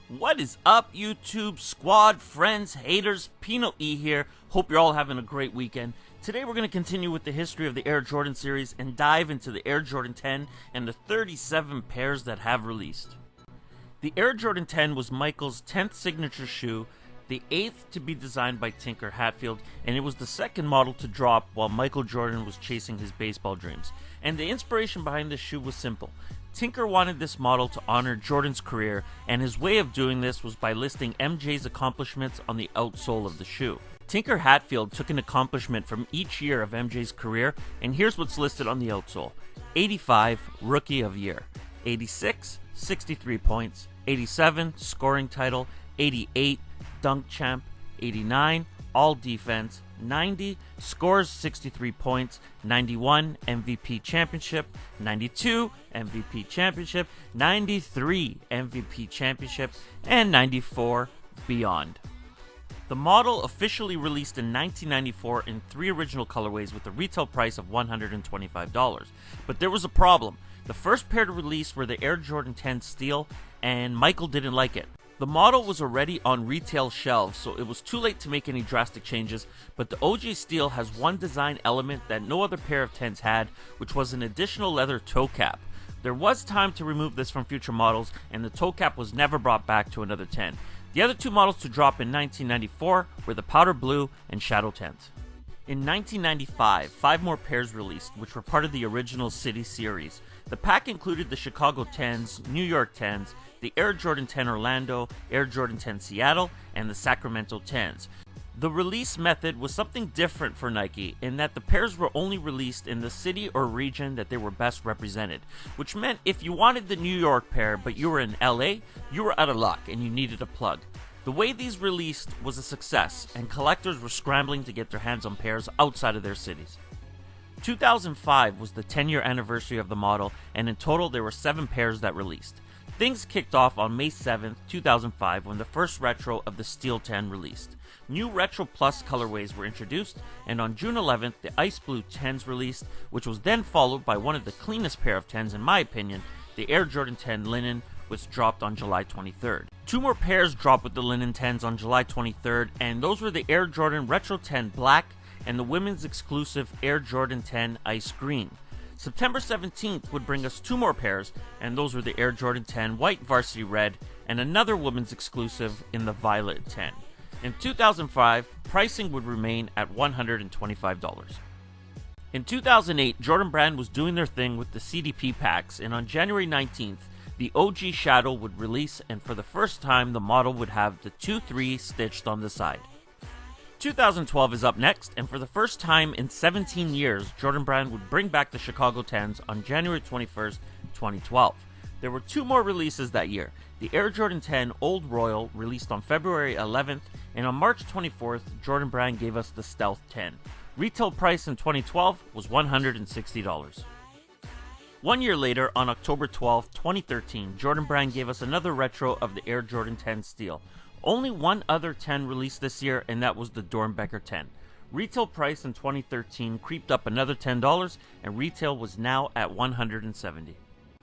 What is up, YouTube squad, friends, haters? PinoE here. Hope you're all having a great weekend. Today we're going to continue with the history of the Air Jordan series and dive into the Air Jordan 10 and the 37 pairs that have released. The Air Jordan 10 was Michael's 10th signature shoe, the 8th to be designed by Tinker Hatfield, and it was the second model to drop while Michael Jordan was chasing his baseball dreams. And the inspiration behind this shoe was simple. Tinker wanted this model to honor Jordan's career, and his way of doing this was by listing MJ's accomplishments on the outsole of the shoe. Tinker Hatfield took an accomplishment from each year of MJ's career, and here's what's listed on the outsole. 85, Rookie of Year. 86, 63 points. 87, Scoring Title. 88, Dunk Champ. 89, All Defense. 90, Scores 63 points. 91, MVP Championship. 92, MVP Championship. 93, MVP Championship. And 94, Beyond. The model officially released in 1994 in 3 original colorways with a retail price of $125. But there was a problem. The first pair to release were the Air Jordan 10 Steel, and Michael didn't like it. The model was already on retail shelves, so it was too late to make any drastic changes, but the OG Steel has one design element that no other pair of 10s had, which was an additional leather toe cap. There was time to remove this from future models, and the toe cap was never brought back to another 10. The other 2 models to drop in 1994 were the Powder Blue and Shadow 10s. In 1995, 5 more pairs released, which were part of the original City series. The pack included the Chicago 10s, New York 10s, the Air Jordan 10 Orlando, Air Jordan 10 Seattle, and the Sacramento 10s. The release method was something different for Nike in that the pairs were only released in the city or region that they were best represented, which meant if you wanted the New York pair but you were in LA, you were out of luck and you needed a plug. The way these released was a success, and collectors were scrambling to get their hands on pairs outside of their cities. 2005 was the 10-year anniversary of the model, and in total there were 7 pairs that released. Things kicked off on May 7th, 2005 when the first retro of the Steel 10 released. New Retro Plus colorways were introduced, and on June 11th the Ice Blue 10s released, which was then followed by one of the cleanest pair of 10s in my opinion, the Air Jordan 10 Linen, which dropped on July 23rd. 2 more pairs dropped with the Linen 10s on July 23rd, and those were the Air Jordan Retro 10 Black and the women's exclusive Air Jordan 10 Ice Green. September 17th would bring us 2 more pairs, and those were the Air Jordan 10 White Varsity Red and another women's exclusive in the Violet 10. In 2005, pricing would remain at $125. In 2008, Jordan Brand was doing their thing with the CDP packs, and on January 19th, the OG Shadow would release, and for the first time the model would have the 2-3 stitched on the side. 2012 is up next, and for the first time in 17 years, Jordan Brand would bring back the Chicago 10s on January 21st, 2012. There were 2 more releases that year. The Air Jordan 10 Old Royal released on February 11th, and on March 24th, Jordan Brand gave us the Stealth 10. Retail price in 2012 was $160. 1 year later, on October 12, 2013, Jordan Brand gave us another retro of the Air Jordan 10 Steel. Only one other 10 released this year, and that was the Dornbecker 10. Retail price in 2013 creeped up another $10, and retail was now at $170.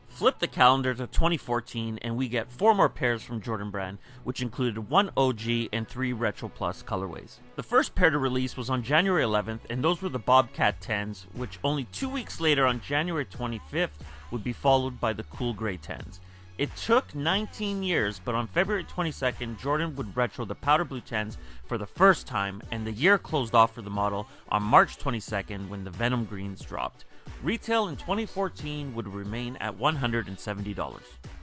Flip the calendar to 2014, and we get 4 more pairs from Jordan Brand, which included 1 OG and 3 Retro Plus colorways. The first pair to release was on January 11th, and those were the Bobcat 10s, which only 2 weeks later on January 25th would be followed by the Cool Gray 10s. It took 19 years, but on February 22nd, Jordan would retro the Powder Blue 10s for the first time, and the year closed off for the model on March 22nd when the Venom Greens dropped. Retail in 2014 would remain at $170.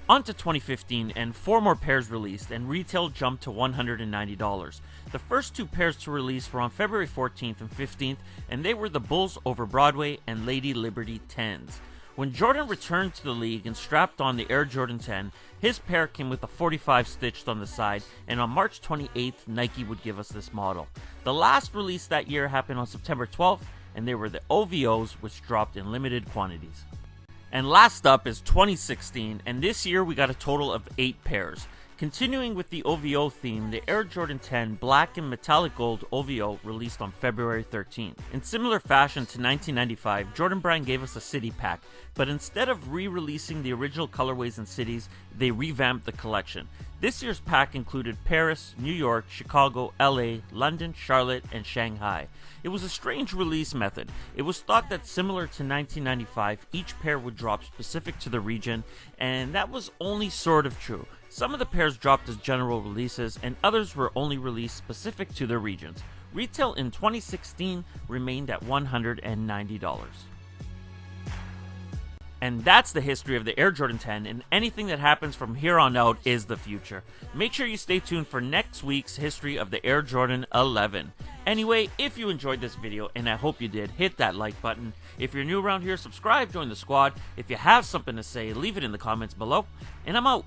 On to 2015, and 4 more pairs released, and retail jumped to $190. The first 2 pairs to release were on February 14th and 15th, and they were the Bulls Over Broadway and Lady Liberty 10s. When Jordan returned to the league and strapped on the Air Jordan 10, his pair came with a 45 stitched on the side, and on March 28th, Nike would give us this model. The last release that year happened on September 12th, and they were the OVOs, which dropped in limited quantities. And last up is 2016, and this year we got a total of 8 pairs. Continuing with the OVO theme, the Air Jordan 10 Black and Metallic Gold OVO released on February 13th. In similar fashion to 1995, Jordan Brand gave us a city pack, but instead of re-releasing the original colorways and cities, they revamped the collection. This year's pack included Paris, New York, Chicago, LA, London, Charlotte, and Shanghai. It was a strange release method. It was thought that similar to 1995, each pair would drop specific to the region, and that was only sort of true. Some of the pairs dropped as general releases, and others were only released specific to their regions. Retail in 2016 remained at $190. And that's the history of the Air Jordan 10, and anything that happens from here on out is the future. Make sure you stay tuned for next week's history of the Air Jordan 11. Anyway, if you enjoyed this video, and I hope you did, hit that like button. If you're new around here, subscribe, join the squad. If you have something to say, leave it in the comments below, and I'm out.